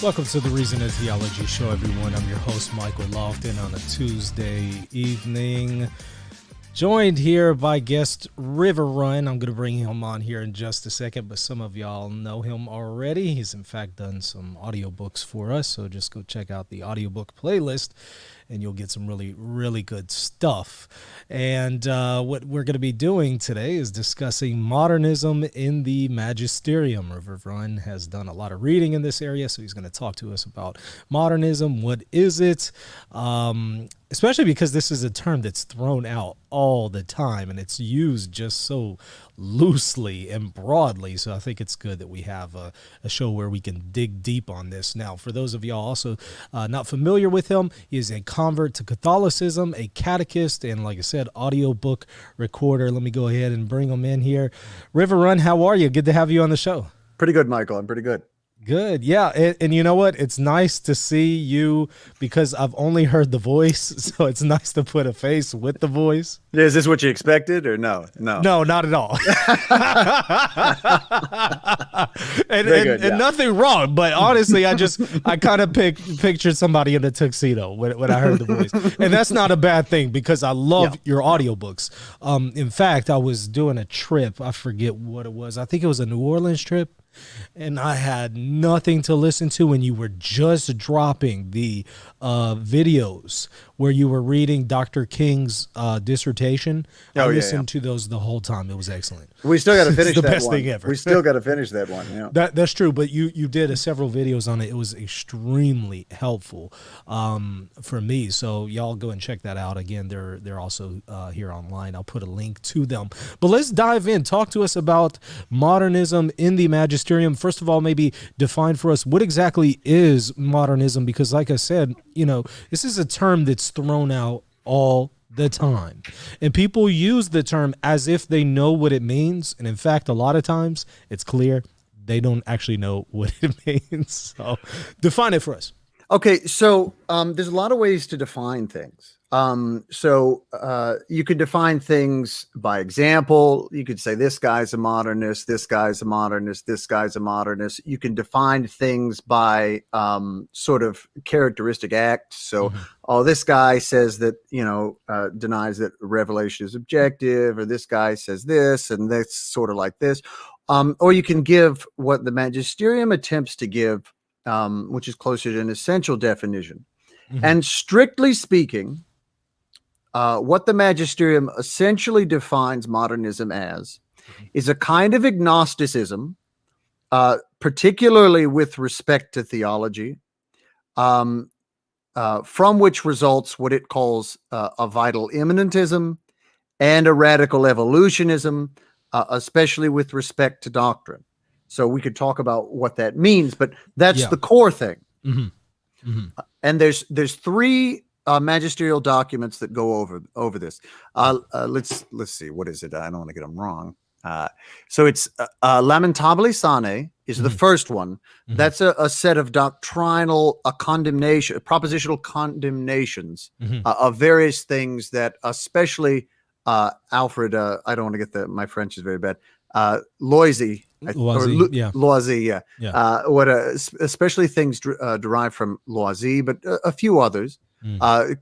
Welcome to the Reason and Theology Show, everyone. I'm your host, Michael Lofton, on a Tuesday evening. Joined here by guest Riverrun. I'm going to bring him on here in just a second, but some of y'all know him already. He's, in fact, done some audiobooks for us, so just go check out the audiobook playlist, and you'll get some really, really good stuff. And what we're going to be doing today is discussing modernism in the Magisterium. Riverrun has done a lot of reading in this area, so he's going to talk to us about modernism. What is it? Especially because this is a term that's thrown out all the time, and it's used just so loosely and broadly. So I think it's good that we have a show where we can dig deep on this. Now, for those of y'all also not familiar with him, he is a convert to Catholicism, a catechist, and like I said, audiobook recorder. Let me go ahead and bring him in here. Riverrun, how are you? Good to have you on the show. Pretty good, Michael. I'm pretty good. Good. Yeah. And you know what? It's nice to see you because I've only heard the voice. So it's nice to put a face with the voice. Is this what you expected or no? No, not at all. and nothing wrong. But honestly, I kind of pictured somebody in a tuxedo when I heard the voice. And that's not a bad thing because I love your audiobooks. In fact, I was doing a trip. I forget what it was. I think it was a New Orleans trip. And I had nothing to listen to, and you were just dropping the videos where you were reading Dr. King's dissertation. I listened to those the whole time. It was excellent. We still got to finish the that best one. thing ever. We still got to finish that one. Yeah. That's true, but you did several videos on it. It was extremely helpful for me. So y'all go and check that out. Again, they're also here online. I'll put a link to them. But let's dive in. Talk to us about modernism in the Magisterium. First of all, maybe define for us what exactly is modernism, because like I said, this is a term that's thrown out all the time, and people use the term as if they know what it means. And in fact, a lot of times it's clear they don't actually know what it means. So define it for us. Okay. So there's a lot of ways to define things. You could define things by example. You could say this guy's a modernist, this guy's a modernist, this guy's a modernist. You can define things by sort of characteristic acts. So, this guy says that, denies that revelation is objective, or this guy says this, and that's sort of like this. Or you can give what the Magisterium attempts to give, which is closer to an essential definition. And strictly speaking, what the Magisterium essentially defines modernism as is a kind of agnosticism, particularly with respect to theology, from which results what it calls a vital immanentism and a radical evolutionism, especially with respect to doctrine. So we could talk about what that means, but that's the core thing. And there's three magisterial documents that go over this. Let's see, what is it? I don't want to get them wrong. So it's Lamentabili Sane is the first one. That's a set of doctrinal propositional condemnations of various things that, especially Alfred. I don't want to get my French is very bad. Loisy. Loisy, especially things derived from Loisy, but a few others.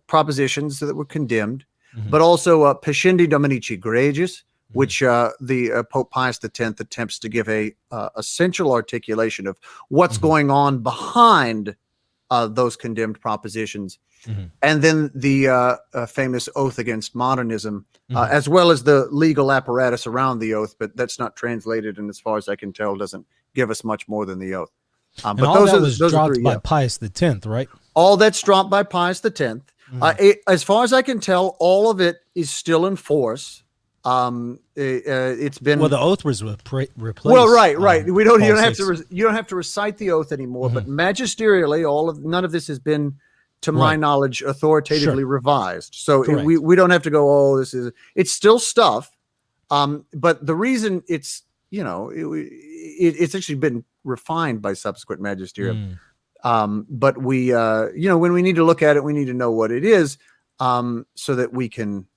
Propositions that were condemned, but also Pascendi Dominici Gregis, which the Pope Pius X attempts to give a essential articulation of what's going on behind those condemned propositions. And then the famous oath against modernism, as well as the legal apparatus around the oath, but that's not translated, and as far as I can tell, doesn't give us much more than the oath. But those was dropped by Pius X, right? All that's dropped by Pius X. As far as I can tell, all of it is still in force. It's been the oath was replaced. Well, right. You don't have to recite the oath anymore. But magisterially, none of this has been, to my knowledge, authoritatively revised. So we don't have to go. It's still stuff. But the reason it's it's actually been refined by subsequent magisterium. But we, when we need to look at it, we need to know what it is, so that we can,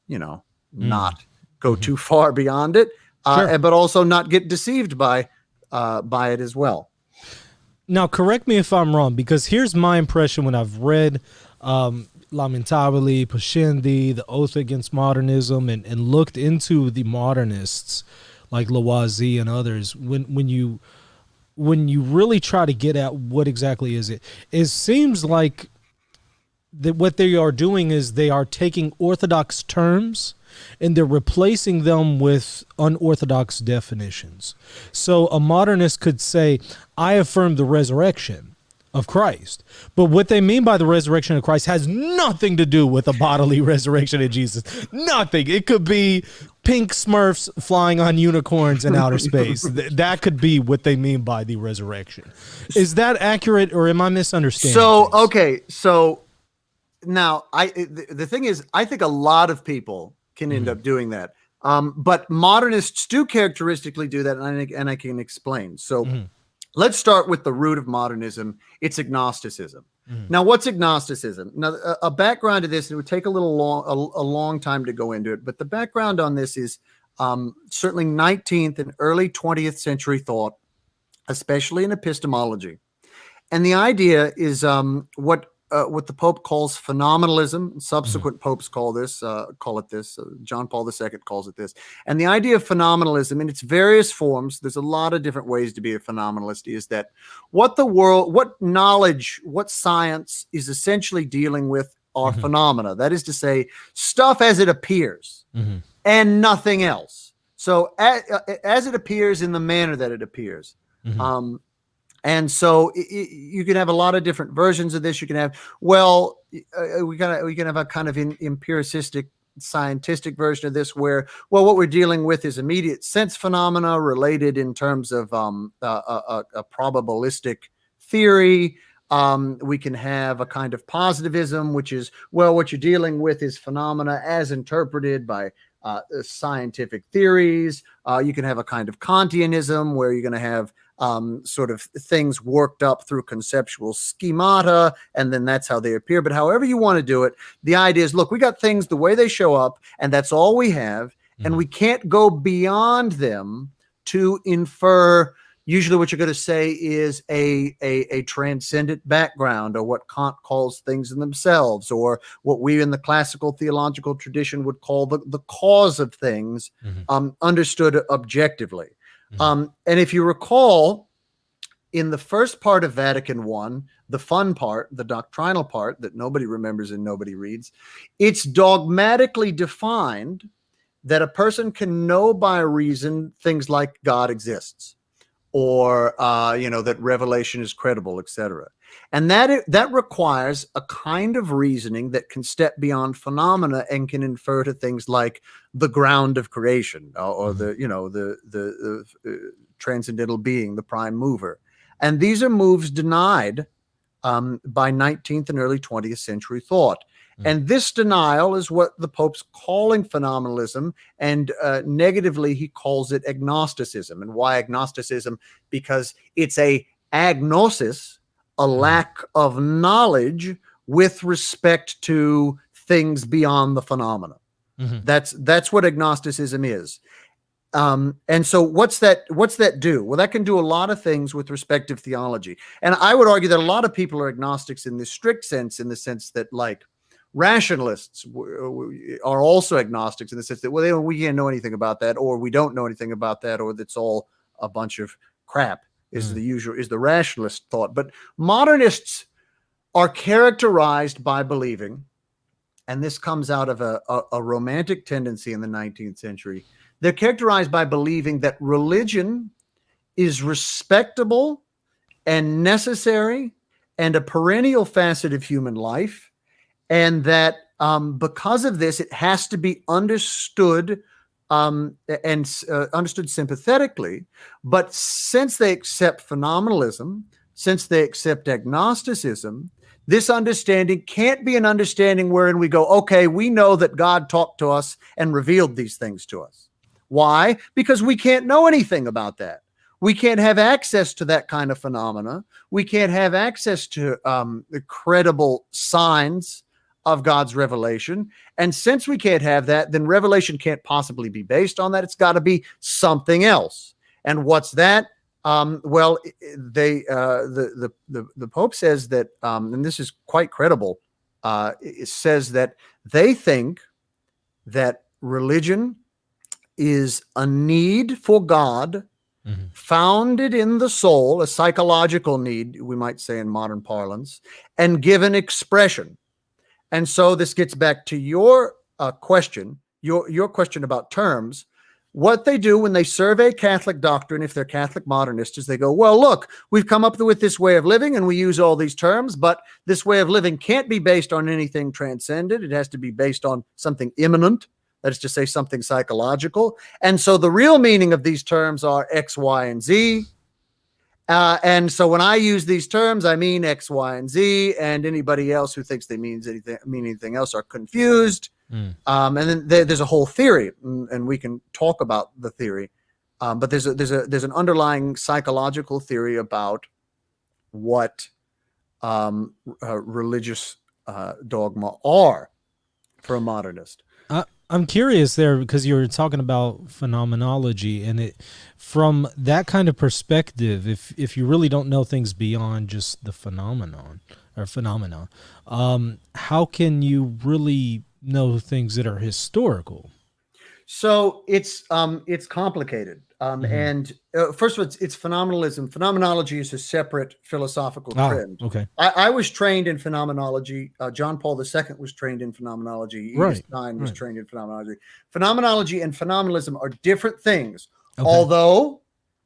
not go too far beyond it, but also not get deceived by it as well. Now, correct me if I'm wrong, because here's my impression when I've read Lamentabili, Pascendi, The Oath Against Modernism, and looked into the modernists like Lavoisier and others. When you really try to get at what exactly is it, it seems like that what they are doing is they are taking orthodox terms and they're replacing them with unorthodox definitions. So a modernist could say, I affirm the resurrection of Christ. But what they mean by the resurrection of Christ has nothing to do with a bodily resurrection of Jesus. Nothing. It could be pink Smurfs flying on unicorns in outer space. That could be what they mean by the resurrection. Is that accurate, or am I misunderstanding? So, okay. So now the thing is, I think a lot of people can end up doing that. But modernists do characteristically do that, and I can explain. So let's start with the root of modernism. It's agnosticism. Now, what's agnosticism? Now, a background to this, it would take a long time to go into it, but the background on this is certainly 19th and early 20th century thought, especially in epistemology. And the idea is what the Pope calls phenomenalism. Subsequent popes call it this. John Paul II calls it this. And the idea of phenomenalism in its various forms, there's a lot of different ways to be a phenomenalist, is that what knowledge, what science is essentially dealing with are phenomena. That is to say, stuff as it appears and nothing else. So as it appears in the manner that it appears. And so you can have a lot of different versions of this. You can have, we can have a kind of empiricistic, scientific version of this where, what we're dealing with is immediate sense phenomena related in terms of a probabilistic theory. We can have a kind of positivism, which is, what you're dealing with is phenomena as interpreted by scientific theories. You can have a kind of Kantianism where you're going to have sort of things worked up through conceptual schemata, and then that's how they appear. But however you want to do it, the idea is, look, we got things the way they show up, and that's all we have, and we can't go beyond them to infer. Usually what you're going to say is a transcendent background, or what Kant calls things in themselves, or what we in the classical theological tradition would call the cause of things, understood objectively. And if you recall, in the first part of Vatican I, the fun part, the doctrinal part that nobody remembers and nobody reads, it's dogmatically defined that a person can know by reason things like God exists, or that revelation is credible, etc. And that requires a kind of reasoning that can step beyond phenomena and can infer to things like the ground of creation, or the transcendental being, the prime mover. And these are moves denied by 19th and early 20th century thought. And this denial is what the Pope's calling phenomenalism, and negatively he calls it agnosticism. And why agnosticism? Because it's a agnosis, a lack of knowledge with respect to things beyond the phenomena. That's what agnosticism is. And so what's that do? Well, that can do a lot of things with respect to theology. And I would argue that a lot of people are agnostics in this strict sense, in the sense that, like, rationalists are also agnostics in the sense that, we can't know anything about that, or we don't know anything about that, or that's all a bunch of crap, is the rationalist thought. But modernists are characterized by believing, and this comes out of a romantic tendency in the 19th century, they're characterized by believing that religion is respectable and necessary and a perennial facet of human life, and that because of this, it has to be understood understood sympathetically. But since they accept phenomenalism, since they accept agnosticism, this understanding can't be an understanding wherein we go, okay, we know that God talked to us and revealed these things to us. Why? Because we can't know anything about that. We can't have access to that kind of phenomena. We can't have access to the credible signs of God's revelation. And since we can't have that, then revelation can't possibly be based on that. It's got to be something else. And what's that? Well, the Pope says that, and this is quite credible. It says that they think that religion is a need for God, founded in the soul, a psychological need, we might say in modern parlance, and given expression. And so this gets back to your question, your question about terms. What they do when they survey Catholic doctrine, if they're Catholic modernists, is they go, well, look, we've come up with this way of living and we use all these terms, but this way of living can't be based on anything transcendent. It has to be based on something immanent. That is to say, something psychological. And so the real meaning of these terms are X, Y, and Z. And so when I use these terms, I mean X, Y, and Z, and anybody else who thinks they mean anything else are confused. And then there's a whole theory, and we can talk about the theory. But there's an underlying psychological theory about what religious dogma are for a modernist. I'm curious there because you were talking about phenomenology, and it from that kind of perspective, if you really don't know things beyond just the phenomenon or phenomena, how can you really know things that are historical? So it's complicated. And first of all, it's phenomenalism. Phenomenology is a separate philosophical trend. Okay. I was trained in phenomenology. John Paul II was trained in phenomenology. Edith Stein was trained in phenomenology. Phenomenology and phenomenalism are different things, although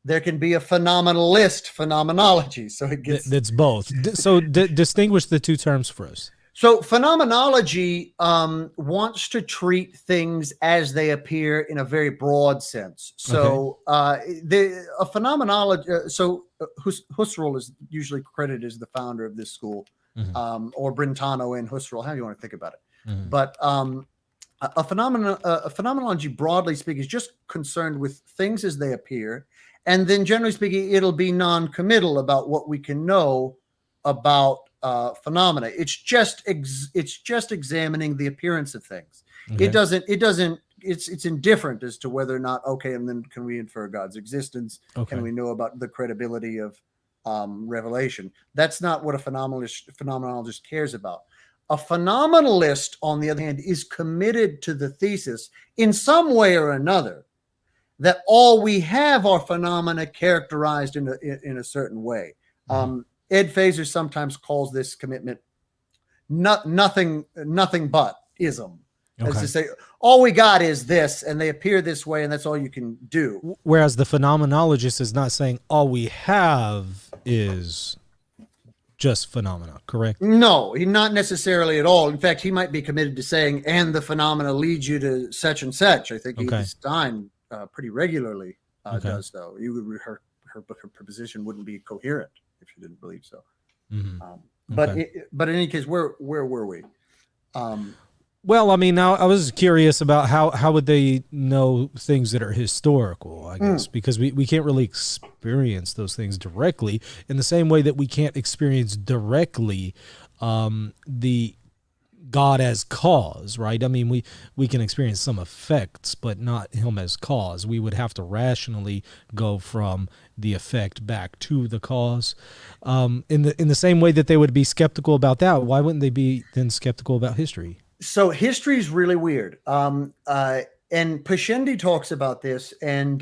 there can be a phenomenalist phenomenology. So it gets... That's both. So distinguish the two terms for us. So phenomenology wants to treat things as they appear in a very broad sense. So a phenomenology. So Husserl is usually credited as the founder of this school, or Brentano and Husserl, how do you want to think about it? But a phenomenology, broadly speaking, is just concerned with things as they appear, and then generally speaking, it'll be non-committal about what we can know about phenomena. It's just examining the appearance of things. It's indifferent as to whether or not, and then can we infer God's existence? Can we know about the credibility of revelation? That's not what a phenomenologist cares about. A phenomenalist, on the other hand, is committed to the thesis in some way or another that all we have are phenomena characterized in a certain way. Ed Feser sometimes calls this commitment nothing but ism. As to say, all we got is this, and they appear this way, and that's all you can do. Whereas the phenomenologist is not saying all we have is just phenomena, correct? No, not necessarily at all. In fact, he might be committed to saying, and the phenomena leads you to such and such. I think Edith Stein pretty regularly does so. Her position wouldn't be coherent if you didn't believe so. But in any case, where were we? Well, I mean, now I was curious about how would they know things that are historical, I guess, because we can't really experience those things directly in the same way that we can't experience directly the God as cause, right? I mean, we can experience some effects, but not him as cause. We would have to rationally go from the effect back to the cause. In the same way that they would be skeptical about that, why wouldn't they be then skeptical about history? So history is really weird. And Pascendi talks about this, and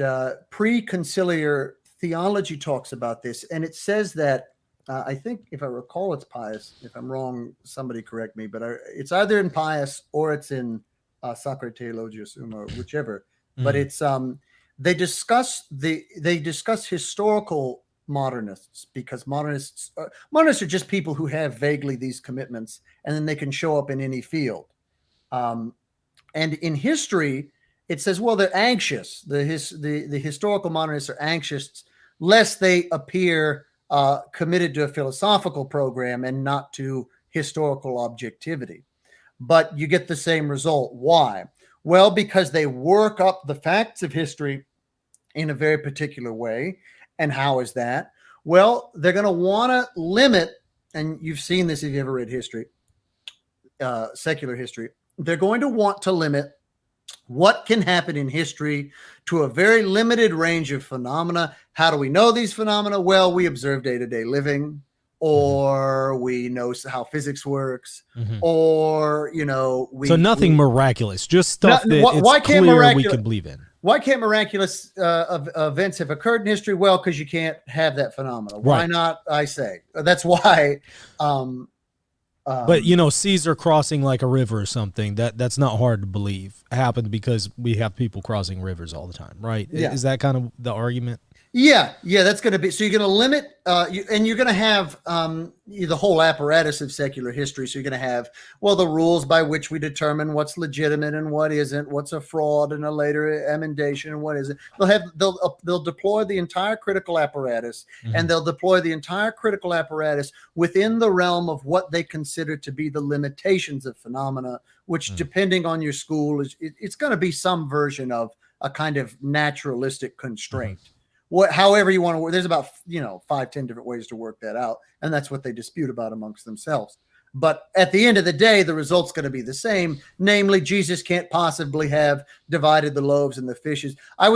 pre-conciliar theology talks about this, and it says that I think, if I recall, it's Pius. If I'm wrong, somebody correct me. But it's either in Pius or it's in Sacre Theologia Summa, whichever. But it's they discuss historical modernists, because modernists are just people who have vaguely these commitments, and then they can show up in any field. And in history, it says, well, they're anxious. The historical modernists are anxious lest they appear committed to a philosophical program and not to historical objectivity. But you get the same result. Why? Well, because they work up the facts of history in a very particular way. And how is that? Well, they're going to want to limit, and you've seen this if you ever read history, secular history, they're going to want to limit what can happen in history to a very limited range of phenomena. How do we know these phenomena? Well, we observe day-to-day living, or we know how physics works, or, you know, so nothing miraculous, just stuff that why it's clear we can believe in. Why can't miraculous events have occurred in history? Well, because you can't have that phenomena. Why not? I say that's why. But you know, Caesar crossing like a river or something, that's not hard to believe. It happened because we have people crossing rivers all the time, right? Yeah. Is that kind of the argument? Yeah, that's going to be, so you're going to limit, and you're going to have the whole apparatus of secular history. So you're going to have, well, the rules by which we determine what's legitimate and what isn't, what's a fraud and a later emendation and what isn't. They'll deploy the entire critical apparatus, and they'll deploy the entire critical apparatus within the realm of what they consider to be the limitations of phenomena, which depending on your school, it's going to be some version of a kind of naturalistic constraint. However you want to work, there's about 5-10 different ways to work that out, and that's what they dispute about amongst themselves. But at the end of the day, the result's going to be the same, namely Jesus can't possibly have divided the loaves and the fishes. I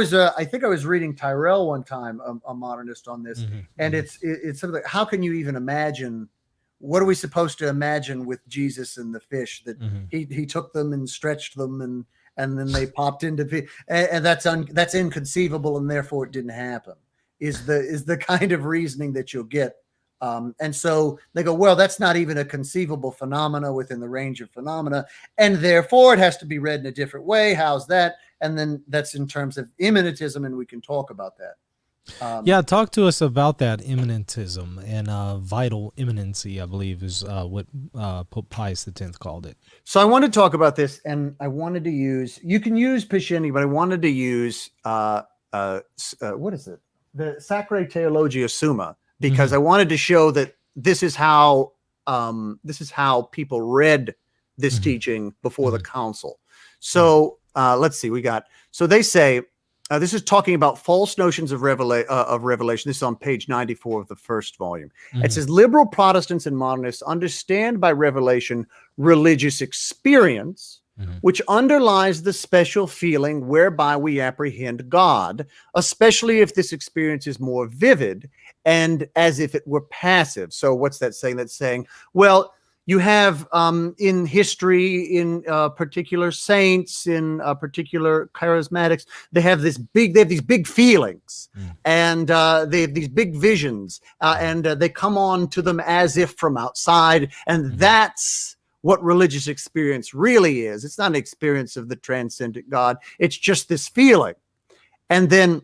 think I was reading Tyrrell one time, a modernist, on this, and it's something like, how can you even imagine? What are we supposed to imagine with Jesus and the fish, that he took them and stretched them and then they popped into, and that's inconceivable, and therefore it didn't happen, is the kind of reasoning that you'll get. And so they go, well, that's not even a conceivable phenomena within the range of phenomena, and therefore it has to be read in a different way. How's that? And then that's in terms of immanentism, and we can talk about that. Talk to us about that immanentism and vital immanency, I believe is what Pope Pius X called it. So I want to talk about this, and I wanted to use, you can use Pascendi, but I wanted to use what is it? The Sacrae Theologia Summa, because I wanted to show that this is how people read this teaching before the council. So let's see, so they say, this is talking about false notions of revelation. This is on page 94 of the first volume. It says, liberal Protestants and modernists understand by revelation religious experience, which underlies the special feeling whereby we apprehend God, especially if this experience is more vivid and as if it were passive. So what's that saying? That's saying, well, you have in history, in particular saints, in particular charismatics, they have these big feelings, and they have these big visions, and they come on to them as if from outside, and that's what religious experience really is. It's not an experience of the transcendent God. It's just this feeling. And then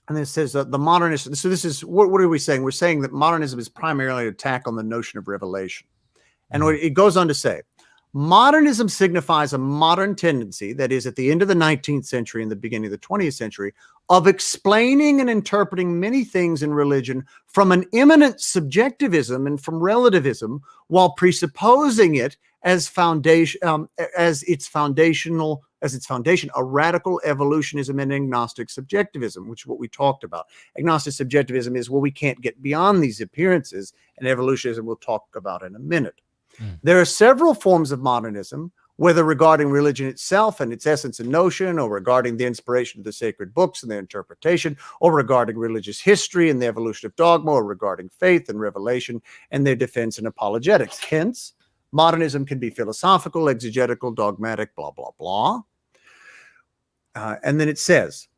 it says the modernist. So this is what are we saying? We're saying that modernism is primarily an attack on the notion of revelation. And it goes on to say, modernism signifies a modern tendency, that is, at the end of the 19th century and the beginning of the 20th century, of explaining and interpreting many things in religion from an immanent subjectivism and from relativism, while presupposing it as its foundation, a radical evolutionism and agnostic subjectivism, which is what we talked about. Agnostic subjectivism is, well, we can't get beyond these appearances, and evolutionism we'll talk about in a minute. There are several forms of modernism, whether regarding religion itself and its essence and notion, or regarding the inspiration of the sacred books and their interpretation, or regarding religious history and the evolution of dogma, or regarding faith and revelation and their defense and apologetics. Hence, modernism can be philosophical, exegetical, dogmatic, blah, blah, blah. And then it says,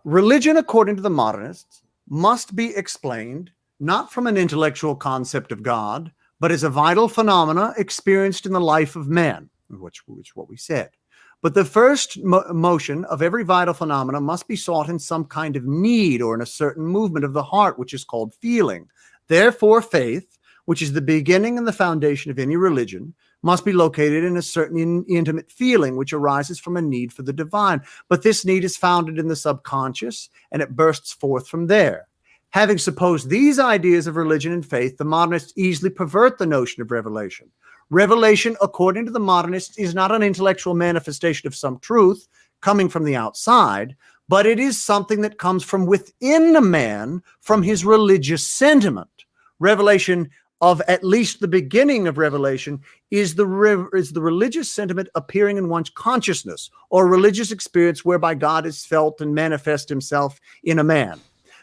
religion, according to the modernists, must be explained not from an intellectual concept of God, but as a vital phenomena experienced in the life of man, which what we said. But the first motion of every vital phenomena must be sought in some kind of need, or in a certain movement of the heart, which is called feeling. Therefore, faith, which is the beginning and the foundation of any religion, must be located in a certain intimate feeling which arises from a need for the divine. But this need is founded in the subconscious, and it bursts forth from there. Having supposed these ideas of religion and faith, the modernists easily pervert the notion of revelation. Revelation, according to the modernists, is not an intellectual manifestation of some truth coming from the outside, but it is something that comes from within a man, from his religious sentiment. Revelation of at least the beginning of revelation is the religious sentiment appearing in one's consciousness, or religious experience whereby God is felt and manifests himself in a man.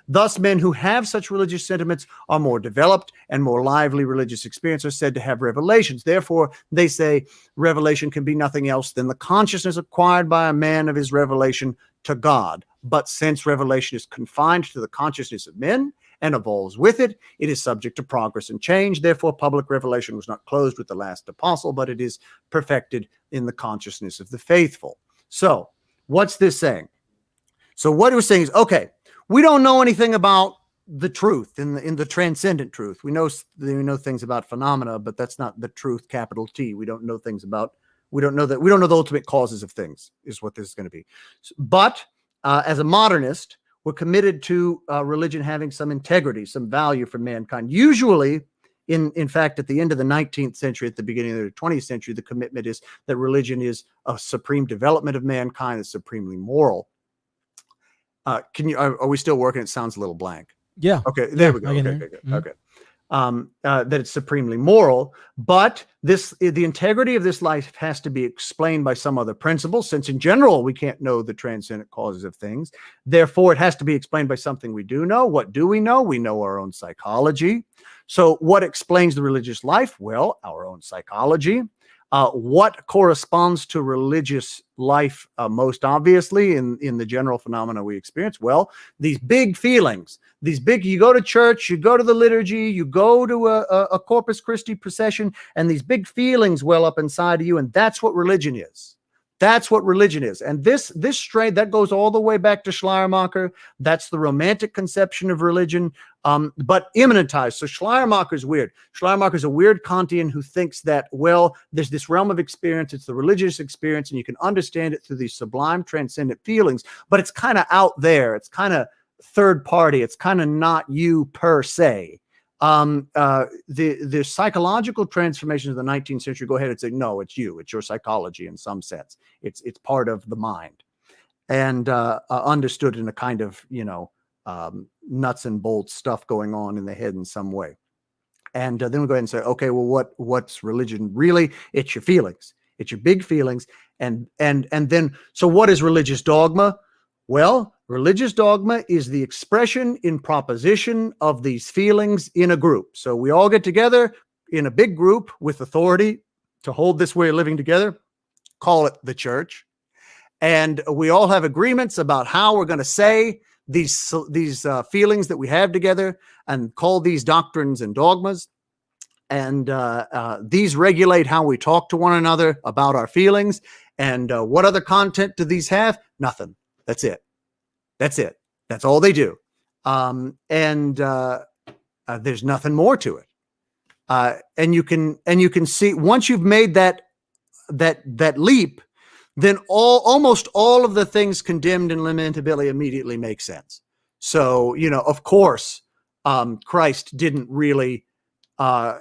Thus, men who have such religious sentiments are more developed, and more lively religious experience are said to have revelations. Therefore, they say revelation can be nothing else than the consciousness acquired by a man of his revelation to God. But since revelation is confined to the consciousness of men and evolves with it, it is subject to progress and change. Therefore, public revelation was not closed with the last apostle, but it is perfected in the consciousness of the faithful. So, what's this saying? So what it was saying is, okay, we don't know anything about the truth in the transcendent truth. We know things about phenomena, but that's not the truth, capital T. We don't know the ultimate causes of things, is what this is going to be. But as a modernist, we're committed to religion having some integrity, some value for mankind. Usually, in fact, at the end of the 19th century, at the beginning of the 20th century, the commitment is that religion is a supreme development of mankind, is supremely moral. Are we still working? It sounds a little blank. Yeah. Okay, there we go. Okay, good. Mm-hmm. Okay. That it's supremely moral, but the integrity of this life has to be explained by some other principle, since in general we can't know the transcendent causes of things. Therefore, it has to be explained by something we do know. What do we know? We know our own psychology. So what explains the religious life? Well, our own psychology. What corresponds to religious life most obviously in the general phenomena we experience? Well, these big feelings, you go to church, you go to the liturgy, you go to a Corpus Christi procession, and these big feelings well up inside of you, and that's what religion is. That's what religion is. And this strain, that goes all the way back to Schleiermacher. That's the romantic conception of religion, but immanentized. So Schleiermacher is weird. Schleiermacher is a weird Kantian who thinks that, well, there's this realm of experience. It's the religious experience, and you can understand it through these sublime transcendent feelings, but it's kind of out there. It's kind of third party. It's kind of not you per se. The psychological transformations of the 19th century go ahead and say, no, it's you, it's your psychology in some sense. It's part of the mind, and understood in a kind of, nuts and bolts stuff going on in the head in some way. And then we go ahead and say, okay, well, what's religion really? It's your feelings. It's your big feelings. And then, so what is religious dogma? Well, religious dogma is the expression in proposition of these feelings in a group. So we all get together in a big group with authority to hold this way of living together, call it the church. And we all have agreements about how we're going to say these feelings that we have together, and call these doctrines and dogmas. And these regulate how we talk to one another about our feelings. And what other content do these have? Nothing. That's it. That's all they do. There's nothing more to it. And you can see, once you've made that leap, then almost all of the things condemned in lamentability immediately make sense. So, of course, Christ didn't really, per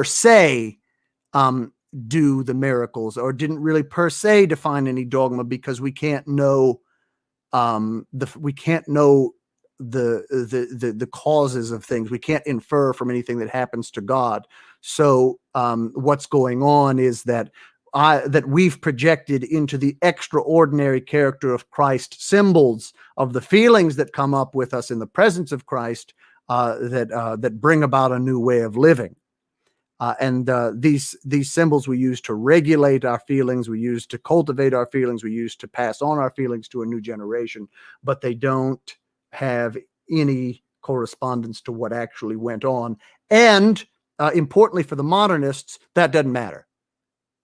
se, do the miracles, or didn't really per se define any dogma, because we can't know the causes of things. We can't infer from anything that happens to God. So what's going on is that we've projected into the extraordinary character of Christ symbols of the feelings that come up with us in the presence of Christ, that bring about a new way of living. And these symbols we use to regulate our feelings, we use to cultivate our feelings, we use to pass on our feelings to a new generation, but they don't have any correspondence to what actually went on. And importantly for the modernists, that doesn't matter,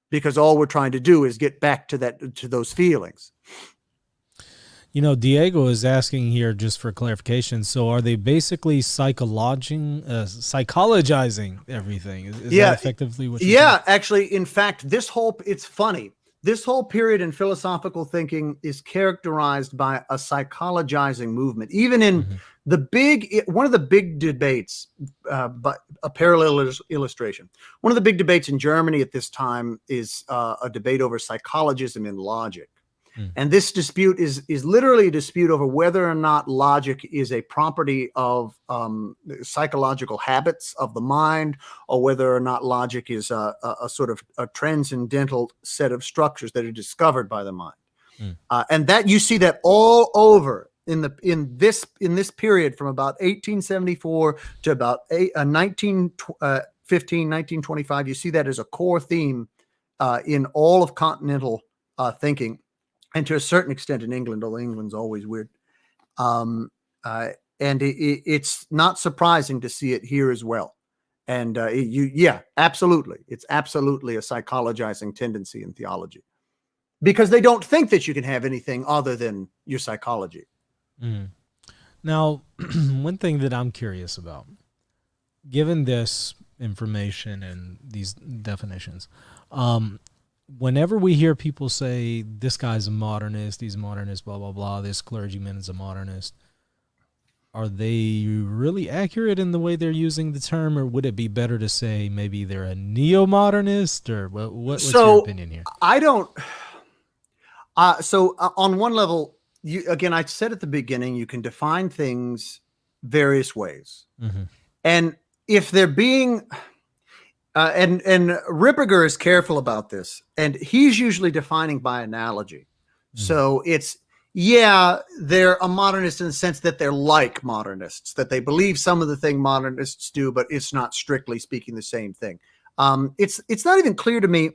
because all we're trying to do is get back to those feelings. Diego is asking here, just for clarification, so are they basically psychologizing everything? Is that effectively what you're saying? Actually, in fact, it's funny. This whole period in philosophical thinking is characterized by a psychologizing movement. Even in one of the big debates, but a parallel illustration. One of the big debates in Germany at this time is a debate over psychologism and logic. Mm. And this dispute is literally a dispute over whether or not logic is a property of psychological habits of the mind, or whether or not logic is a sort of a transcendental set of structures that are discovered by the mind. Mm. And that you see that all over in this period from about 1874 to about 1925. You see that as a core theme in all of continental thinking, and to a certain extent in England, although England's always weird. And it's not surprising to see it here as well. And absolutely. It's absolutely a psychologizing tendency in theology, because they don't think that you can have anything other than your psychology. Mm. Now, one thing that I'm curious about, given this information and these definitions, whenever we hear people say this guy's a modernist, he's a modernist, blah, blah, blah, this clergyman is a modernist, are they really accurate in the way they're using the term, or would it be better to say maybe they're a neo-modernist, or what's your opinion here? I don't. So on one level, again, I said at the beginning, you can define things various ways. Mm-hmm. And if they're being... and Ripperger is careful about this, and he's usually defining by analogy. Mm-hmm. So it's, they're a modernist in the sense that they're like modernists, that they believe some of the thing modernists do, but it's not strictly speaking the same thing. It's not even clear to me,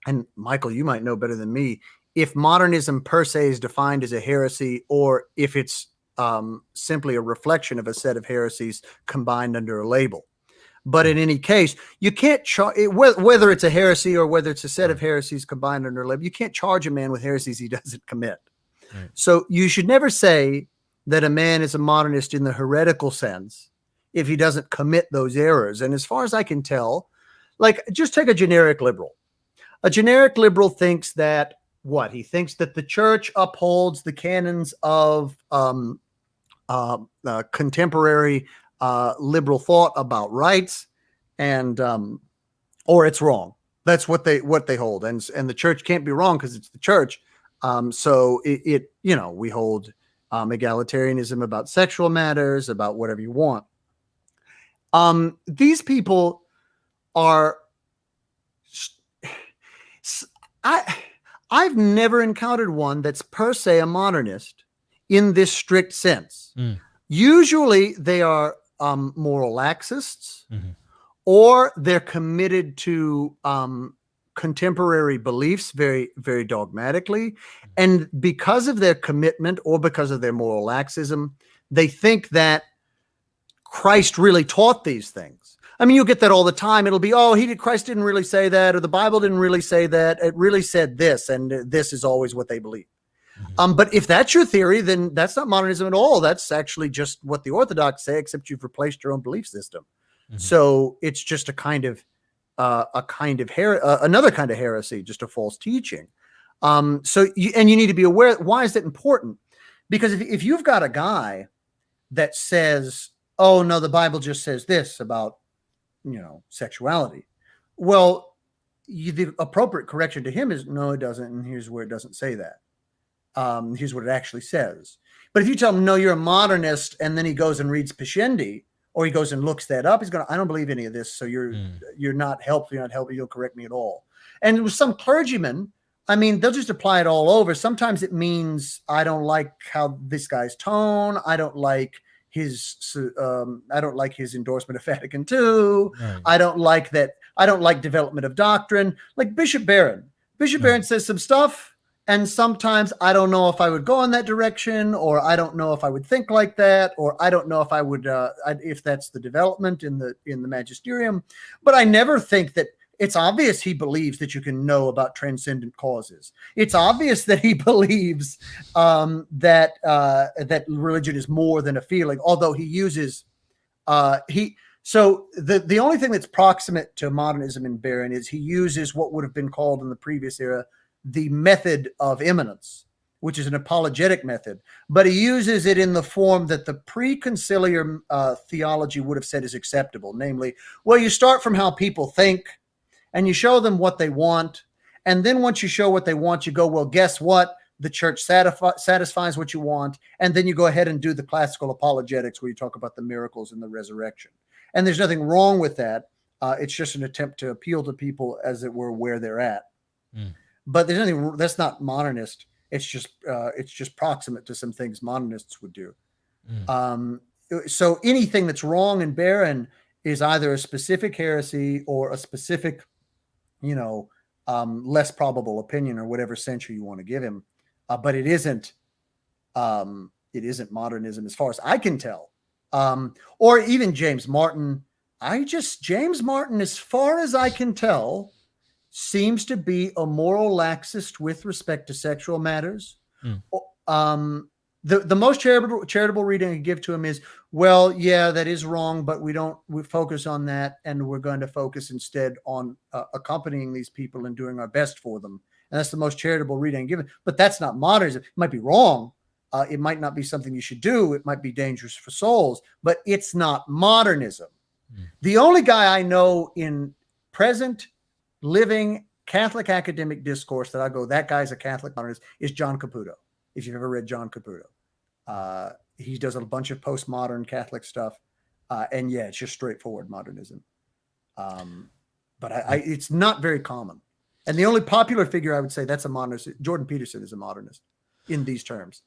and Michael, you might know better than me, if modernism per se is defined as a heresy, or if it's simply a reflection of a set of heresies combined under a label. But in any case, you can't charge, whether it's a heresy or whether it's a set of heresies combined under a label, you can't charge a man with heresies he doesn't commit. Right. So you should never say that a man is a modernist in the heretical sense if he doesn't commit those errors. And as far as I can tell, like, just take a generic liberal. A generic liberal thinks that he thinks that the church upholds the canons of contemporary liberal thought about rights, and or it's wrong. That's what they hold, and the church can't be wrong because it's the church. So we hold egalitarianism about sexual matters, about whatever you want. These people are. I've never encountered one that's per se a modernist in this strict sense. Mm. Usually they are moral laxists, mm-hmm. or they're committed to contemporary beliefs very, very dogmatically. Mm-hmm. And because of their commitment or because of their moral laxism, they think that Christ really taught these things. I mean, you'll get that all the time. It'll be, Christ didn't really say that, or the Bible didn't really say that. It really said this, and this is always what they believe. Mm-hmm. But if that's your theory, then that's not modernism at all. That's actually just what the Orthodox say, except you've replaced your own belief system. Mm-hmm. So it's just another kind of heresy, just a false teaching. So you need to be aware. Why is that important? Because if you've got a guy that says, "Oh no, the Bible just says this about sexuality," well, the appropriate correction to him is, "No, it doesn't, and here's where it doesn't say that. Here's what it actually says." But if you tell him, "No, you're a modernist," and then he goes and reads Pascendi, or he goes and looks that up, he's going, "I don't believe any of this, so you're not helpful. You're not helpful. You don't correct me at all." And with some clergymen, I mean, they'll just apply it all over. Sometimes it means, "I don't like how this guy's tone. I don't like his endorsement of Vatican II. Right. I don't like that. I don't like development of doctrine." Like Bishop Barron. Bishop Barron says some stuff, and sometimes I don't know if I would go in that direction, or I don't know if I would think like that, or I don't know if I would if that's the development in the Magisterium. But I never think that. It's obvious he believes that you can know about transcendent causes. It's obvious that he believes that religion is more than a feeling, although he uses So the only thing that's proximate to modernism in Barron is he uses what would have been called in the previous era the method of immanence, which is an apologetic method, but he uses it in the form that the pre-conciliar theology would have said is acceptable, namely, well, you start from how people think, and you show them what they want. And then once you show what they want, you go, well, guess what? the church satisfies what you want, and then you go ahead and do the classical apologetics where you talk about the miracles and the resurrection. And there's nothing wrong with that. It's just an attempt to appeal to people, as it were, where they're at. But there's nothing, that's not modernist. It's just proximate to some things modernists would do. So anything that's wrong and barren is either a specific heresy or a specific, less probable opinion, or whatever censure you want to give him. But it isn't modernism as far as I can tell. Or even James Martin. James Martin, as far as I can tell, seems to be a moral laxist with respect to sexual matters. The most charitable reading I give to him is, well, yeah, that is wrong, but we focus on that, and we're going to focus instead on accompanying these people and doing our best for them. And that's the most charitable reading I give him. But that's not modernism. It might be wrong. It might not be something you should do. It might be dangerous for souls, but it's not modernism. The only guy I know in present living Catholic academic discourse that I go, that guy's a Catholic modernist, is John Caputo. If you've ever read John Caputo, he does a bunch of postmodern Catholic stuff. And yeah, it's just straightforward modernism. But it's not very common. And the only popular figure I would say that's a modernist, Jordan Peterson is a modernist in these terms.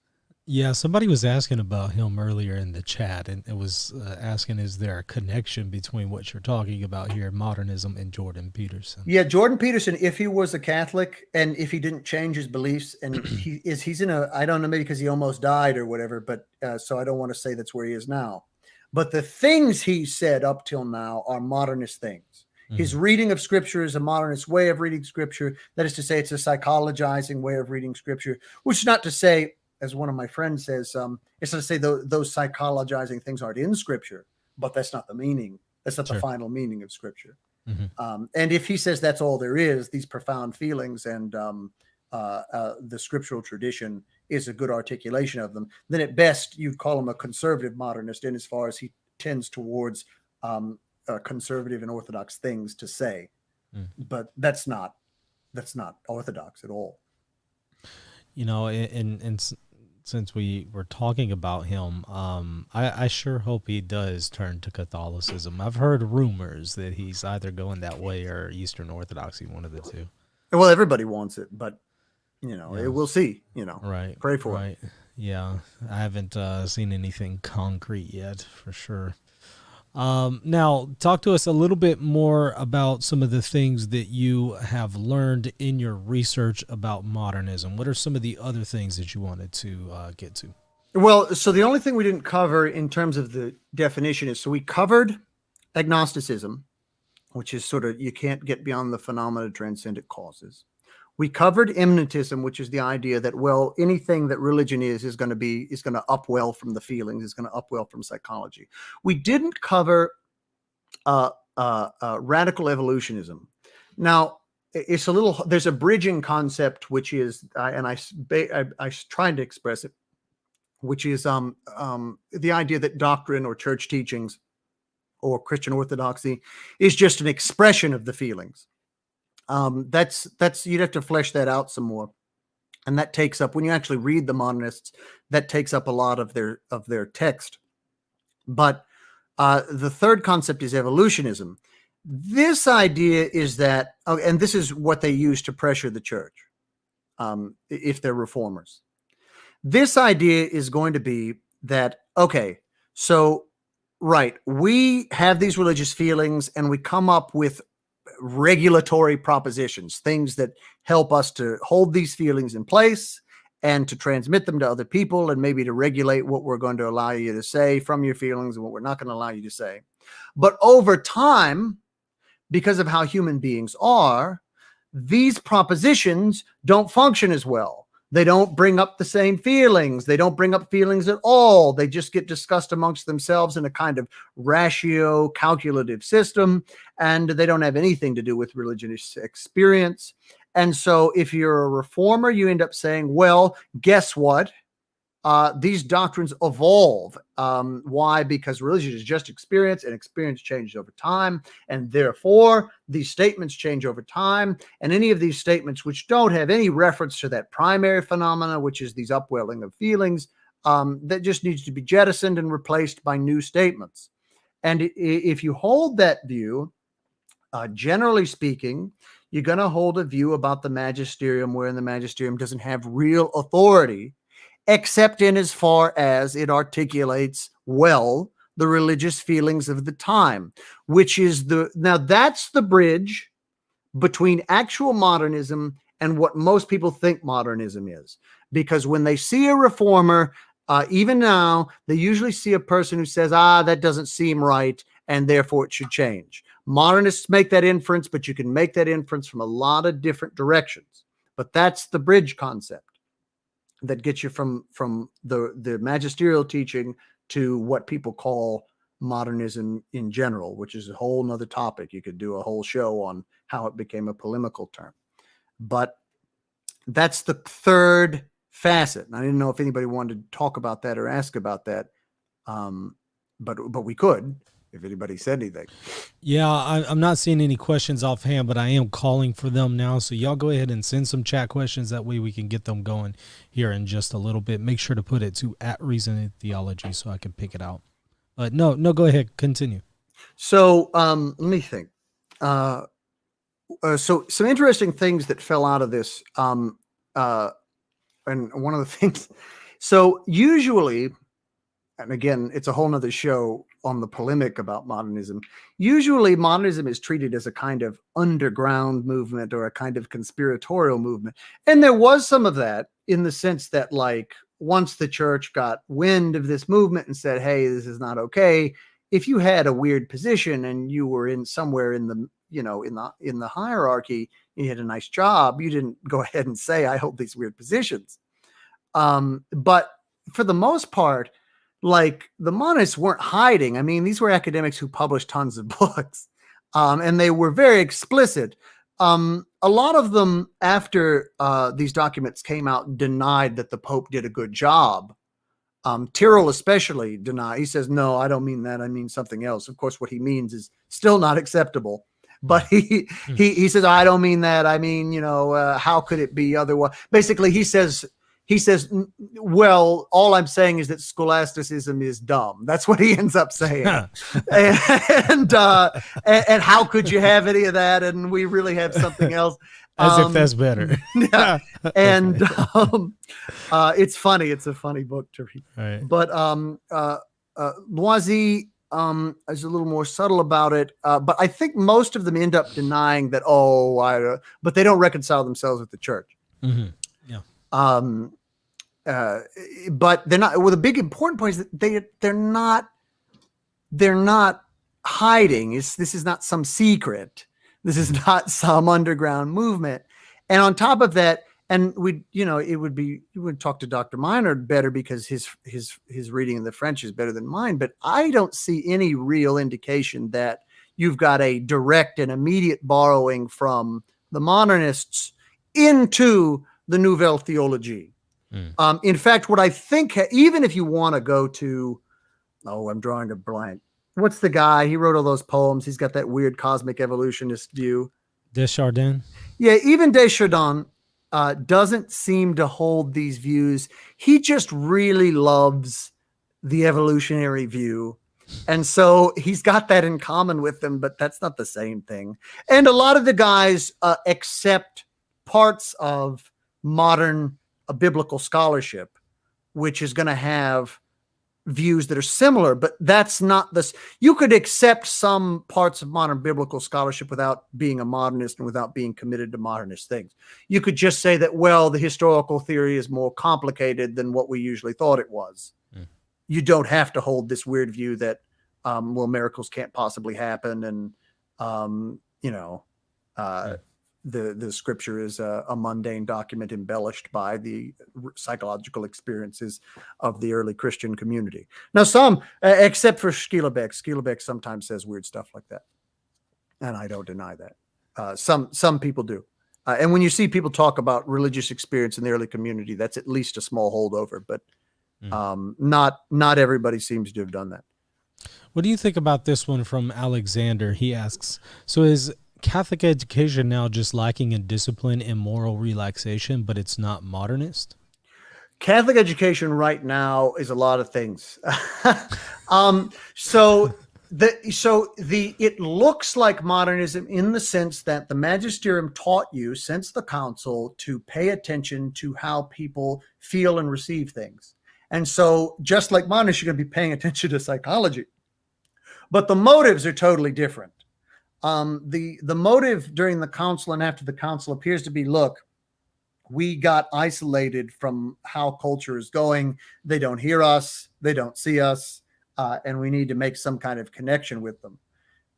Yeah, somebody was asking about him earlier in the chat, and it was asking, is there a connection between what you're talking about here, modernism, and Jordan Peterson? Yeah, Jordan Peterson, if he was a Catholic and if he didn't change his beliefs, and he's in a, I don't know, maybe because he almost died or whatever, but so I don't want to say that's where he is now. But the things he said up till now are modernist things. His reading of Scripture is a modernist way of reading Scripture. That is to say, it's a psychologizing way of reading Scripture, which is not to say, as one of my friends says, it's not to say those psychologizing things aren't in Scripture, but that's not the meaning. That's not the final meaning of Scripture. And if he says that's all there is, these profound feelings and the scriptural tradition is a good articulation of them, then at best you'd call him a conservative modernist, in as far as he tends towards conservative and orthodox things to say. But that's not orthodox at all. And since we were talking about him, I sure hope he does turn to Catholicism. I've heard rumors that he's either going that way or Eastern Orthodoxy, one of the two. Well, everybody wants it, but we'll see. Right? Pray for it. Yeah, I haven't seen anything concrete yet, for sure. Now, talk to us a little bit more about some of the things that you have learned in your research about modernism. What are some of the other things that you wanted to get to? Well, so the only thing we didn't cover in terms of the definition is, so we covered agnosticism, which is sort of, you can't get beyond the phenomena of transcendent causes. We covered immanentism, which is the idea that, well, anything that religion is going to upwell from the feelings, is going to upwell from psychology. We didn't cover radical evolutionism. Now, it's there's a bridging concept, which is, and I tried to express it, which is the idea that doctrine or church teachings or Christian orthodoxy is just an expression of the feelings. That's you'd have to flesh that out some more, and that takes up, when you actually read the modernists, that takes up a lot of their text. But the third concept is evolutionism. This idea is that, and this is what they use to pressure the church, if they're reformers. This idea is going to be that, okay, so right, we have these religious feelings and we come up with regulatory propositions, things that help us to hold these feelings in place and to transmit them to other people, and maybe to regulate what we're going to allow you to say from your feelings and what we're not going to allow you to say. But over time, because of how human beings are, these propositions don't function as well. They don't bring up the same feelings. They don't bring up feelings at all. They just get discussed amongst themselves in a kind of ratio calculative system, and they don't have anything to do with religious experience. And so if you're a reformer, you end up saying, well, guess what? these doctrines evolve. Why? Because religion is just experience, and experience changes over time, and therefore these statements change over time. And any of these statements which don't have any reference to that primary phenomena, which is these upwelling of feelings, that just needs to be jettisoned and replaced by new statements. And if you hold that view, generally speaking, you're going to hold a view about the Magisterium wherein the Magisterium doesn't have real authority, except in as far as it articulates well the religious feelings of the time, which is now that's the bridge between actual modernism and what most people think modernism is. Because when they see a reformer, even now, they usually see a person who says, that doesn't seem right, and therefore it should change. Modernists make that inference, but you can make that inference from a lot of different directions. But that's the bridge concept that gets you from the magisterial teaching to what people call modernism in general, which is a whole nother topic. You could do a whole show on how it became a polemical term. But that's the third facet. And I didn't know if anybody wanted to talk about that or ask about that. But we could, if anybody said anything. Yeah, I'm not seeing any questions offhand, but I am calling for them now. So y'all go ahead and send some chat questions. That way we can get them going here in just a little bit. Make sure to put it to @Reason Theology so I can pick it out. But no, go ahead. Continue. So let me think. So some interesting things that fell out of this. And one of the things, so usually, and again, it's a whole nother show on the polemic about modernism. Usually modernism is treated as a kind of underground movement or a kind of conspiratorial movement. And there was some of that in the sense that, like, once the church got wind of this movement and said, hey, this is not okay. If you had a weird position and you were in somewhere in the, in the hierarchy, you had a nice job, you didn't go ahead and say, I hold these weird positions. But for the most part, like, the modernists weren't hiding. I mean, these were academics who published tons of books, and they were very explicit. A lot of them, after these documents came out, denied that the Pope did a good job. Tyrrell especially denied. He says, no, I don't mean that. I mean something else. Of course, what he means is still not acceptable. But he says, I don't mean that. I mean, how could it be otherwise? Basically, he says, well, all I'm saying is that scholasticism is dumb. That's what he ends up saying. and how could you have any of that? And we really have something else. As if that's better. Yeah. And it's funny. It's a funny book to read. Right. But Loisy is a little more subtle about it. But I think most of them end up denying that, but they don't reconcile themselves with the church. Mm-hmm. Yeah. But they're not. Well, the big important point is that they're not hiding. This is not some secret. This is not some underground movement. And on top of that, and you would talk to Dr. Minard better because his reading in the French is better than mine. But I don't see any real indication that you've got a direct and immediate borrowing from the modernists into the Nouvelle Theologie. In fact, what I think, even if you want to go to, I'm drawing a blank. What's the guy? He wrote all those poems. He's got that weird cosmic evolutionist view. Desjardins. Yeah, even Desjardins doesn't seem to hold these views. He just really loves the evolutionary view. And so he's got that in common with them, but that's not the same thing. And a lot of the guys accept parts of modern biblical scholarship, which is going to have views that are similar, but that's not this. You could accept some parts of modern biblical scholarship without being a modernist and without being committed to modernist things. You could just say that, well, the historical theory is more complicated than what we usually thought it was. You don't have to hold this weird view that, miracles can't possibly happen. And, the scripture is a mundane document embellished by the psychological experiences of the early Christian community. Now, some, except for Schillebeck sometimes says weird stuff like that. And I don't deny that. Some people do. And when you see people talk about religious experience in the early community, that's at least a small holdover. But Mm. Not everybody seems to have done that. What do you think about this one from Alexander? He asks, so is Catholic education now just lacking in discipline and moral relaxation, but it's not modernist? Catholic education right now is a lot of things. So it looks like modernism in the sense that the Magisterium taught you since the council to pay attention to how people feel and receive things. And so just like modernists, you're going to be paying attention to psychology. But the motives are totally different. The motive during the council and after the council appears to be, look, we got isolated from how culture is going. They don't hear us, they don't see us, and we need to make some kind of connection with them.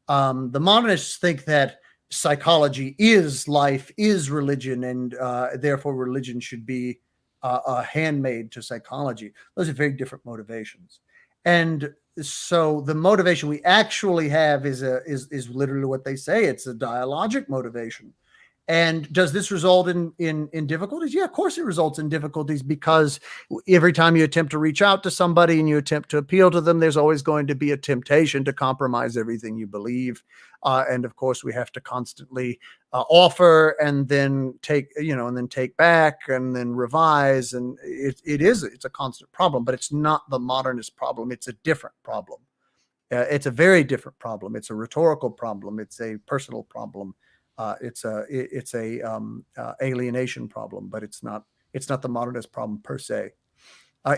The modernists think that psychology is life, is religion, and therefore religion should be a handmaid to psychology. Those are very different motivations. And so the motivation we actually have is literally what they say. It's a dialogic motivation. And does this result in difficulties? Yeah, of course it results in difficulties, because every time you attempt to reach out to somebody and you attempt to appeal to them, there's always going to be a temptation to compromise everything you believe. And of course, we have to constantly offer and then take, and then take back and then revise. And it's a constant problem, but it's not the modernist problem. It's a different problem. It's a very different problem. It's a rhetorical problem. It's a personal problem. It's a alienation problem, but it's not the modernist problem per se.